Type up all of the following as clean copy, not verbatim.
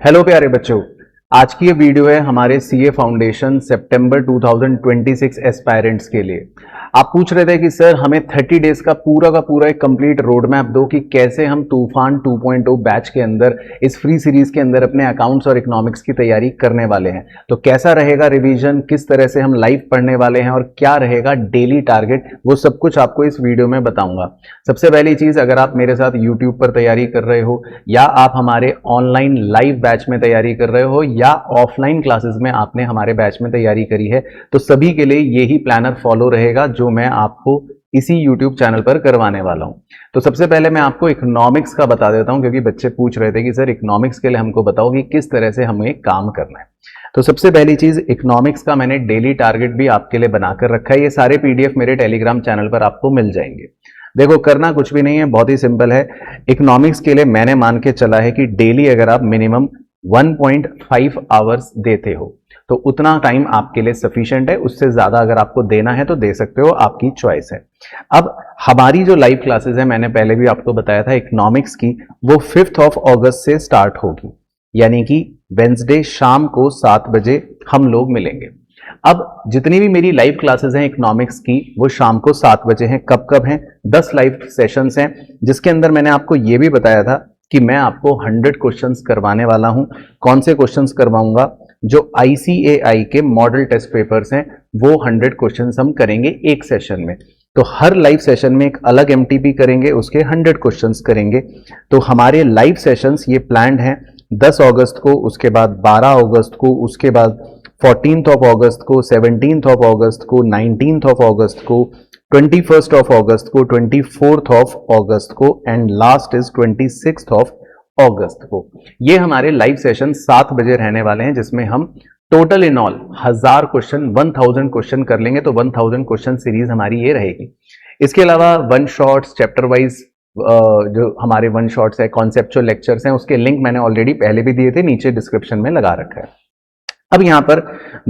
Hello प्यारे बच्चों, आज की ये वीडियो है हमारे सीए फाउंडेशन सितंबर 2026 एस्पायरेंट्स के लिए। आप पूछ रहे थे कि सर हमें 30 डेज का पूरा एक कंप्लीट रोड मैप दो कि कैसे हम तूफान 2.0 बैच के अंदर इस फ्री सीरीज के अंदर अपने अकाउंट्स और इकोनॉमिक्स की तैयारी करने वाले हैं। तो कैसा रहेगा रिवीजन, किस तरह से हम लाइव पढ़ने वाले हैं और क्या रहेगा डेली टारगेट, वो सब कुछ आपको इस वीडियो में बताऊंगा। सबसे पहली चीज, अगर आप मेरे साथ यूट्यूब पर तैयारी कर रहे हो या आप हमारे ऑनलाइन लाइव बैच में तैयारी कर रहे हो या ऑफलाइन क्लासेस में आपने हमारे बैच में तैयारी करी है, तो सभी के लिए यही प्लानर फॉलो रहेगा जो मैं आपको इसी YouTube चैनल पर करवाने वाला हूं। तो सबसे पहले मैं आपको इकोनॉमिक्स का बता देता हूं, क्योंकि बच्चे पूछ रहे थे कि सर इकोनॉमिक्स के लिए हमको बताओ कि किस तरह से हमें काम करना है। तो सबसे पहली चीज, इकोनॉमिक्स का मैंने डेली टारगेट भी आपके लिए बनाकर रखा है। ये सारे पीडीएफ मेरे टेलीग्राम चैनल पर आपको मिल जाएंगे। देखो, करना कुछ भी नहीं है, बहुत ही सिंपल है। इकोनॉमिक्स के लिए मैंने मान के चला है कि डेली अगर आप मिनिमम 1.5 आवर्स देते हो तो उतना टाइम आपके लिए सफिशिएंट है। उससे ज्यादा अगर आपको देना है तो दे सकते हो, आपकी चॉइस है। अब हमारी जो लाइव क्लासेस है, मैंने पहले भी आपको बताया था इकोनॉमिक्स की, वो 5 अगस्त से स्टार्ट होगी, यानी कि वेंसडे शाम को 7 बजे हम लोग मिलेंगे। अब जितनी भी मेरी लाइव क्लासेस हैं इकोनॉमिक्स की, वो शाम को 7 बजे हैं। कब कब हैं? 10 लाइव सेशंस हैं, जिसके अंदर मैंने आपको ये भी बताया था कि मैं आपको 100 क्वेश्चंस करवाने वाला हूं। कौन से क्वेश्चंस करवाऊंगा? जो आईसीएआई के मॉडल टेस्ट पेपर्स हैं, वो 100 क्वेश्चंस हम करेंगे एक सेशन में। तो हर लाइव सेशन में एक अलग एमटीपी करेंगे, उसके 100 क्वेश्चंस करेंगे। तो हमारे लाइव सेशंस ये प्लान्ड हैं 10 अगस्त को, उसके बाद 12 अगस्त को, उसके बाद 14 अगस्त को, 17 अगस्त को, 19 अगस्त को, 21 अगस्त को, 24 अगस्त को एंड लास्ट इज 26 अगस्त को। ये हमारे लाइव सेशन 7 बजे रहने वाले हैं, जिसमें हम total in all 1000 question, 1000 question कर लेंगे। तो 1000 क्वेश्चन सीरीज हमारी ये रहेगी। इसके अलावा वन शॉट्स, चैप्टर वाइज जो हमारे वन शॉट्स है, कॉन्सेप्चुअल लेक्चर्स हैं, उसके लिंक मैंने ऑलरेडी पहले भी दिए थे, नीचे डिस्क्रिप्शन में लगा रखा है। अब यहां पर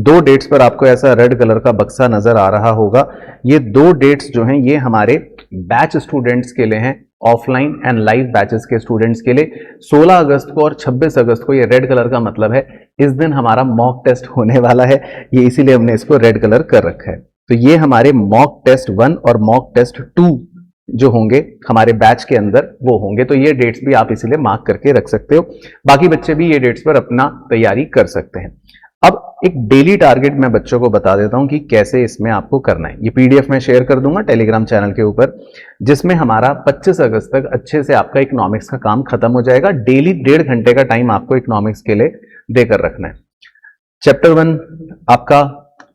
2 डेट्स पर आपको ऐसा रेड कलर का बक्सा नजर आ रहा होगा। ये 2 डेट्स जो हैं ये हमारे बैच स्टूडेंट्स के लिए हैं, ऑफलाइन एंड लाइव बैचेस के स्टूडेंट्स के लिए। 16 अगस्त को और 26 अगस्त को, ये रेड कलर का मतलब है इस दिन हमारा मॉक टेस्ट होने वाला है, ये इसीलिए हमने इसको रेड कलर कर रखा है। तो ये हमारे मॉक टेस्ट 1 और मॉक टेस्ट 2 जो होंगे हमारे बैच के अंदर, वो होंगे। तो ये डेट्स भी आप इसीलिए मार्क करके रख सकते हो। बाकी बच्चे भी ये डेट्स पर अपना तैयारी कर सकते हैं। अब एक डेली टारगेट मैं बच्चों को बता देता हूं कि कैसे इसमें आपको करना है। ये पीडीएफ मैं शेयर कर दूंगा टेलीग्राम चैनल के ऊपर, जिसमें हमारा 25 अगस्त तक अच्छे से आपका इकोनॉमिक्स का काम खत्म हो जाएगा। डेली 1.5 घंटे का टाइम आपको इकोनॉमिक्स के लिए देकर रखना है। चैप्टर 1 आपका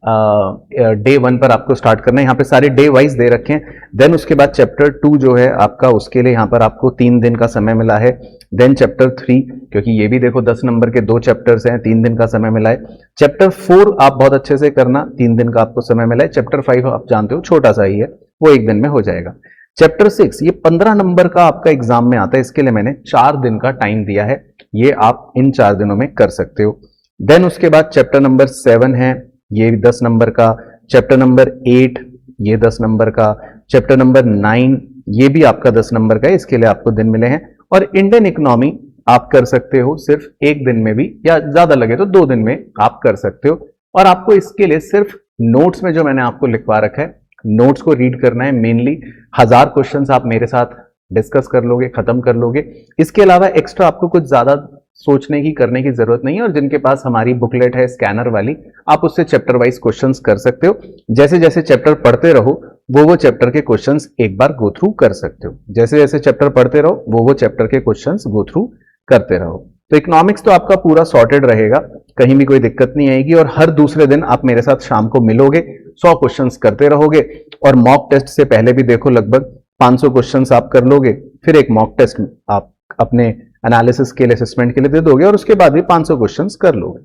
डे 1 पर आपको स्टार्ट करना है। यहाँ पे सारे डे वाइज दे रखे हैं। देन उसके बाद चैप्टर 2 जो है आपका, उसके लिए यहाँ पर आपको 3 दिन का समय मिला है। देन चैप्टर 3, क्योंकि ये भी देखो 10 नंबर के 2 चैप्टर्स हैं, 3 दिन का समय मिला है। चैप्टर 4 आप बहुत अच्छे से करना, 3 दिन का आपको समय मिला है। चैप्टर 5 आप जानते हो छोटा सा ही है, वो 1 दिन में हो जाएगा। चैप्टर 6 ये 15 नंबर का आपका एग्जाम में आता है, इसके लिए मैंने 4 दिन का टाइम दिया है। ये आप इन 4 दिनों में कर सकते हो। देन उसके बाद चैप्टर नंबर 7 है, ये 10 नंबर का। चैप्टर नंबर 8 ये 10 नंबर का। चैप्टर नंबर 9 ये भी आपका 10 नंबर का है, इसके लिए आपको दिन मिले हैं। और इंडियन इकोनॉमी आप कर सकते हो सिर्फ 1 दिन में भी, या ज्यादा लगे तो 2 दिन में आप कर सकते हो। और आपको इसके लिए सिर्फ नोट्स में जो मैंने आपको लिखवा रखा है, नोट्स को रीड करना है। मेनली 1000 क्वेश्चंस आप मेरे साथ डिस्कस कर लोगे, खत्म कर लोगे। इसके अलावा एक्स्ट्रा आपको कुछ ज्यादा सोचने की, करने की जरूरत नहीं है। और जिनके पास हमारी बुकलेट है स्कैनर वाली, आप उससे चैप्टर वाइज क्वेश्चंस कर सकते हो। जैसे जैसे चैप्टर पढ़ते रहो वो चैप्टर के क्वेश्चंस एक बार गो थ्रू कर सकते हो। जैसे जैसे चैप्टर पढ़ते रहो वो चैप्टर के क्वेश्चंस गो थ्रू करते रहो। तो इकोनॉमिक्स तो आपका पूरा सॉर्टेड रहेगा, कहीं भी कोई दिक्कत नहीं आएगी। और हर दूसरे दिन आप मेरे साथ शाम को मिलोगे, 100 क्वेश्चंस करते रहोगे। और मॉक टेस्ट से पहले भी देखो लगभग 500 क्वेश्चंस आप कर लोगे, फिर एक मॉक टेस्ट आप अपने एनालिसिस के लिए, असेसमेंट के लिए दे दोगे, और उसके बाद भी 500 क्वेश्चंस कर लोगे।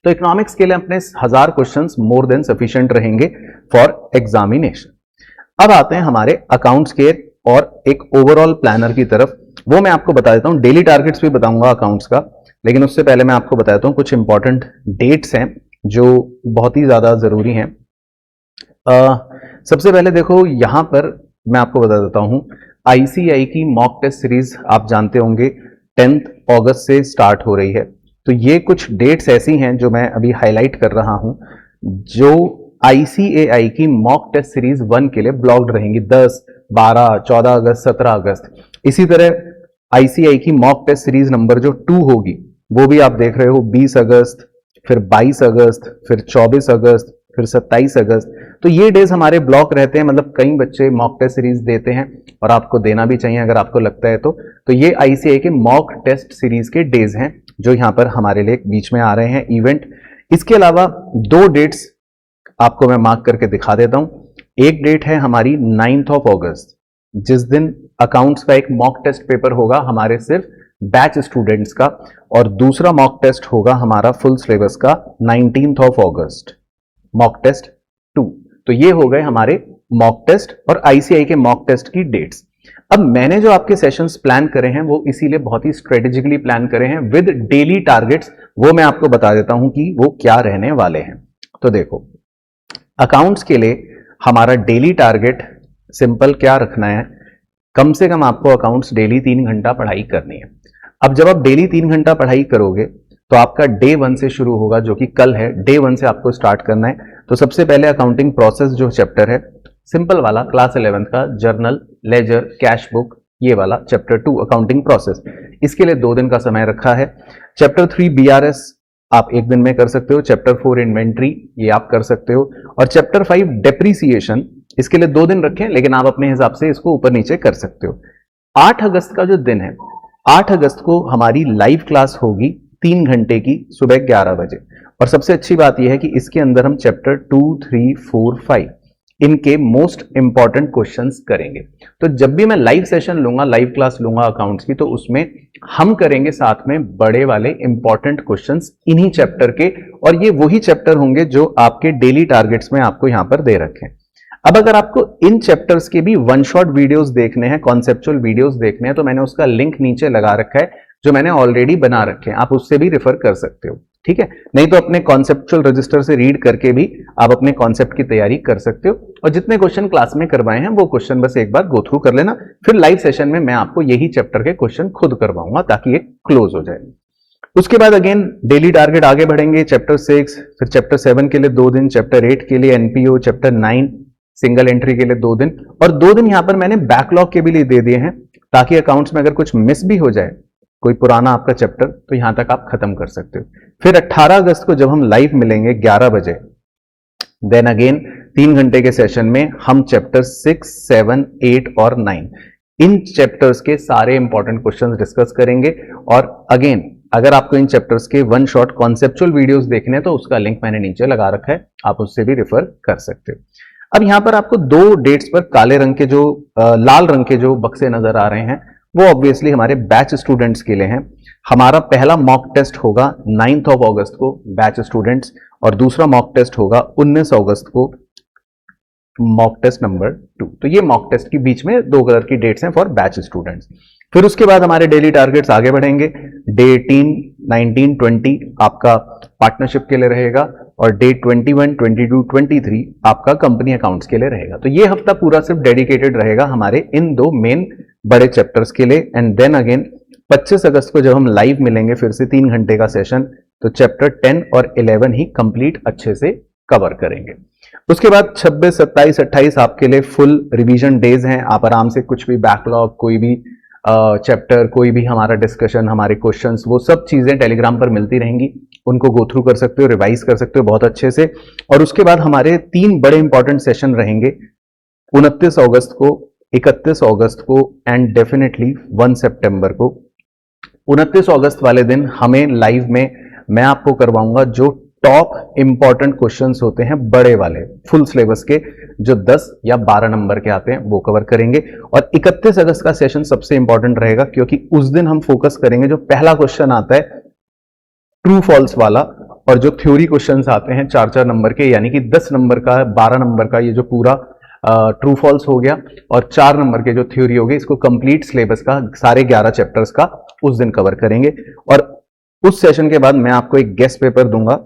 तो इकोनॉमिक्स के लिए अपने 1000 क्वेश्चंस मोर देन सफिशिएंट रहेंगे फॉर एग्जामिनेशन। अब आते हैं हमारे अकाउंट्स के और एक ओवरऑल प्लानर की तरफ। वो मैं आपको बता देता हूं, डेली टारगेट्स भी बताऊंगा अकाउंट्स का, लेकिन उससे पहले मैं आपको बता देता हूं कुछ इंपॉर्टेंट डेट्स हैं जो बहुत ही ज्यादा जरूरी हैं। सबसे पहले देखो, यहां पर मैं आपको बता देता हूं आईसीआई की मॉक टेस्ट सीरीज आप जानते होंगे 10th अगस्त से स्टार्ट हो रही है। तो ये कुछ डेट्स ऐसी हैं जो मैं अभी हाईलाइट कर रहा हूं, जो ICAI की मॉक टेस्ट सीरीज 1 के लिए ब्लॉक्ड रहेंगी 10, 12, 14 अगस्त, 17 अगस्त। इसी तरह ICAI की मॉक टेस्ट सीरीज नंबर जो 2 होगी वो भी आप देख रहे हो 20 अगस्त, फिर 22 अगस्त, फिर 24 अगस्त, फिर 27 अगस्त। तो ये डेज हमारे ब्लॉक रहते हैं, मतलब कई बच्चे मॉक टेस्ट सीरीज देते हैं और आपको देना भी चाहिए अगर आपको लगता है तो ये ICAI के मॉक टेस्ट सीरीज के डेज हैं जो यहां पर हमारे लिए बीच में आ रहे हैं इवेंट। इसके अलावा 2 डेट्स आपको मैं मार्क करके दिखा देता हूं। एक डेट है हमारी 9th ऑफ अगस्त, जिस दिन अकाउंट्स का एक मॉक टेस्ट पेपर होगा हमारे सिर्फ बैच स्टूडेंट्स का, और दूसरा मॉक टेस्ट होगा हमारा फुल सिलेबस का 19th of August, mock test 2। तो ये हो गए हमारे मॉक टेस्ट और ICAI के मॉक टेस्ट की डेट्स। अब मैंने जो आपके सेशंस प्लान करे हैं वो इसीलिए बहुत ही स्ट्रेटेजिकली प्लान करे हैं विद डेली टारगेट्स। वो मैं आपको बता देता हूं कि वो क्या रहने वाले हैं। तो देखो, अकाउंट्स के लिए हमारा डेली टारगेट सिंपल क्या रखना है, कम से कम आपको अकाउंट्स डेली 3 घंटा पढ़ाई करनी है। अब जब आप डेली 3 घंटा पढ़ाई करोगे तो आपका डे 1 से शुरू होगा, जो कि कल है। डे 1 से आपको स्टार्ट करना है। तो सबसे पहले अकाउंटिंग प्रोसेस जो चैप्टर है सिंपल वाला क्लास 11th का, जर्नल, लेजर, कैश बुक, ये वाला चैप्टर 2 अकाउंटिंग प्रोसेस, इसके लिए 2 दिन का समय रखा है। चैप्टर 3 BRS आप 1 दिन में कर सकते हो। चैप्टर 4 इन्वेंट्री, ये आप कर सकते हो। और चैप्टर 5 डेप्रीसिएशन, इसके लिए 2 दिन रखें, लेकिन आप अपने हिसाब से इसको ऊपर नीचे कर सकते हो। 8 अगस्त का जो दिन है, 8 अगस्त को हमारी लाइव क्लास होगी 3 घंटे की, सुबह 11 बजे। और सबसे अच्छी बात यह है कि इसके अंदर हम चैप्टर 2, 3, 4, 5 इनके मोस्ट इंपॉर्टेंट क्वेश्चंस करेंगे। तो जब भी मैं लाइव सेशन लूंगा, लाइव क्लास लूंगा अकाउंट्स की, तो उसमें हम करेंगे साथ में बड़े वाले इंपॉर्टेंट क्वेश्चंस इन्हीं चैप्टर के, और ये वही चैप्टर होंगे जो आपके डेली टारगेट्स में आपको यहां पर दे रखे हैं। अब अगर आपको इन चैप्टर्स के भी 1 शॉट वीडियोस देखने हैं, कॉन्सेप्चुअल वीडियोस देखने हैं, तो मैंने उसका लिंक नीचे लगा रखा है जो मैंने ऑलरेडी बना रखे हैं, आप उससे भी रेफर कर सकते हो, ठीक है। नहीं तो अपने कॉन्सेप्चुअल रजिस्टर से रीड करके भी आप अपने कॉन्सेप्ट की तैयारी कर सकते हो। और जितने क्वेश्चन क्लास में करवाए हैं वो क्वेश्चन बस एक बार गो थ्रू कर लेना, फिर लाइव सेशन में मैं आपको यही चैप्टर के क्वेश्चन खुद करवाऊंगा ताकि ये क्लोज हो जाए। उसके बाद अगेन डेली टारगेट आगे बढ़ेंगे। चैप्टर 6, फिर चैप्टर 7 के लिए 2 दिन, चैप्टर 8 के लिए NPO, चैप्टर 9 सिंगल एंट्री के लिए 2 दिन, और 2 दिन यहां पर मैंने बैकलॉग के भी लिए दे दिए हैं ताकि अकाउंट्स में अगर कुछ मिस भी हो जाए, कोई पुराना आपका चैप्टर, तो यहां तक आप खत्म कर सकते हो। फिर 18 अगस्त को जब हम लाइव मिलेंगे 11 बजे, देन अगेन 3 घंटे के सेशन में हम चैप्टर 6, 7, 8 और 9 इन चैप्टर्स के सारे इंपॉर्टेंट क्वेश्चंस डिस्कस करेंगे। और अगेन अगर आपको इन चैप्टर्स के 1 शॉट कॉन्सेप्चुअल वीडियोस देखने हैं तो उसका लिंक मैंने नीचे लगा रखा है, आप उससे भी रेफर कर सकते हो। अब यहां पर आपको 2 डेट्स पर काले रंग के जो लाल रंग के जो बक्से नजर आ रहे हैं वो ऑब्वियसली हमारे बैच स्टूडेंट्स के लिए हैं। हमारा पहला मॉक टेस्ट होगा 9th ऑफ अगस्त को बैच स्टूडेंट्स, और दूसरा मॉक टेस्ट होगा 19 अगस्त को, मॉक टेस्ट नंबर 2। तो ये मॉक टेस्ट के बीच में 2 कलर की डेट्स हैं फॉर बैच स्टूडेंट्स। फिर उसके बाद हमारे डेली टारगेट्स आगे बढ़ेंगे। डे 18, 19, 20 आपका पार्टनरशिप के लिए रहेगा, और डे 21, 22, 23 आपका कंपनी अकाउंट्स के लिए रहेगा। तो ये हफ्ता पूरा सिर्फ डेडिकेटेड रहेगा हमारे इन 2 मेन बड़े चैप्टर्स के लिए। एंड देन अगेन 25 अगस्त को जब हम लाइव मिलेंगे फिर से 3 घंटे का सेशन, तो चैप्टर 10 और 11 ही कंप्लीट अच्छे से कवर करेंगे। उसके बाद 26, 27, 28 आपके लिए फुल रिवीजन डेज हैं। आप आराम से कुछ भी बैकलॉग, कोई भी चैप्टर, कोई भी हमारा डिस्कशन, हमारे क्वेश्चंस, वो सब चीजें टेलीग्राम पर मिलती रहेंगी, उनको गो थ्रू कर सकते हो, रिवाइज कर सकते हो बहुत अच्छे से। और उसके बाद हमारे 3 बड़े इंपॉर्टेंट सेशन रहेंगे 29 अगस्त को, 31 अगस्त को एंड डेफिनेटली 1 सितंबर को। 29 अगस्त वाले दिन हमें लाइव में मैं आपको करवाऊंगा जो टॉप इंपॉर्टेंट क्वेश्चंस होते हैं बड़े वाले फुल सिलेबस के, जो 10 या 12 नंबर के आते हैं, वो कवर करेंगे। और 31 अगस्त का सेशन सबसे इंपॉर्टेंट रहेगा क्योंकि उस दिन हम फोकस करेंगे, जो पहला क्वेश्चन आता है ट्रू फॉल्स वाला, और जो थ्योरी क्वेश्चंस आते हैं 4-4 नंबर के, यानी कि 10 नंबर का, 12 नंबर का, ये जो पूरा ट्रू फॉल्स हो गया और 4 नंबर के जो थ्योरी हो गई, इसको कंप्लीट सिलेबस का सारे 11 चैप्टर्स का उस दिन कवर करेंगे। और उस सेशन के बाद मैं आपको एक गेस्ट पेपर दूंगा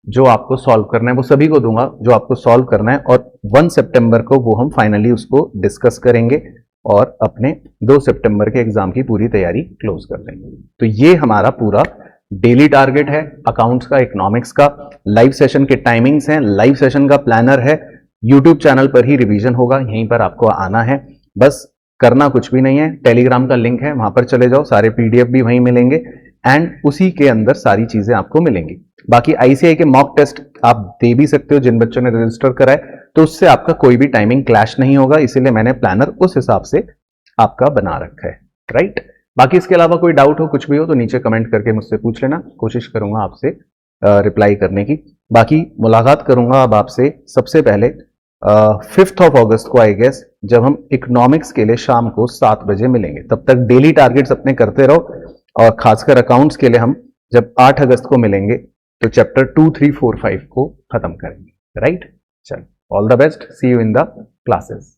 जो आपको सॉल्व करना है, वो सभी को दूंगा जो आपको सॉल्व करना है, और 1 सितंबर को वो हम फाइनली उसको डिस्कस करेंगे। और अपने 2 सितंबर के एग्जाम की पूरी तैयारी क्लोज कर देंगे। तो ये हमारा पूरा डेली टारगेट है अकाउंट्स का, इकोनॉमिक्स का। लाइव सेशन के टाइमिंग्स हैं, लाइव सेशन का प्लानर है, यूट्यूब चैनल पर ही रिवीजन होगा, यहीं पर आपको आना है। बस करना कुछ भी नहीं है, टेलीग्राम का लिंक है, वहां पर चले जाओ, सारे पीडीएफ भी वहीं मिलेंगे एंड उसी के अंदर सारी चीजें आपको मिलेंगी। बाकी आईसीआई के मॉक टेस्ट आप दे भी सकते हो जिन बच्चों ने रजिस्टर कराए, तो उससे आपका कोई भी टाइमिंग क्लैश नहीं होगा, इसीलिए मैंने प्लानर उस हिसाब से आपका बना रखा है, राइट। बाकी इसके अलावा कोई डाउट हो, कुछ भी हो, तो नीचे कमेंट करके मुझसे पूछ लेना, कोशिश करूंगा आपसे रिप्लाई करने की। बाकी मुलाकात करूंगा अब आपसे सबसे पहले 5th ऑफ अगस्त को, आई गेस, जब हम इकोनॉमिक्स के लिए शाम को 7 बजे मिलेंगे। तब तक डेली टारगेट्स अपने करते रहो, और खासकर अकाउंट्स के लिए हम जब 8 अगस्त को मिलेंगे तो चैप्टर 2, 3, 4, 5 को खत्म करेंगे, राइट। चलो, all the best, see you in the classes.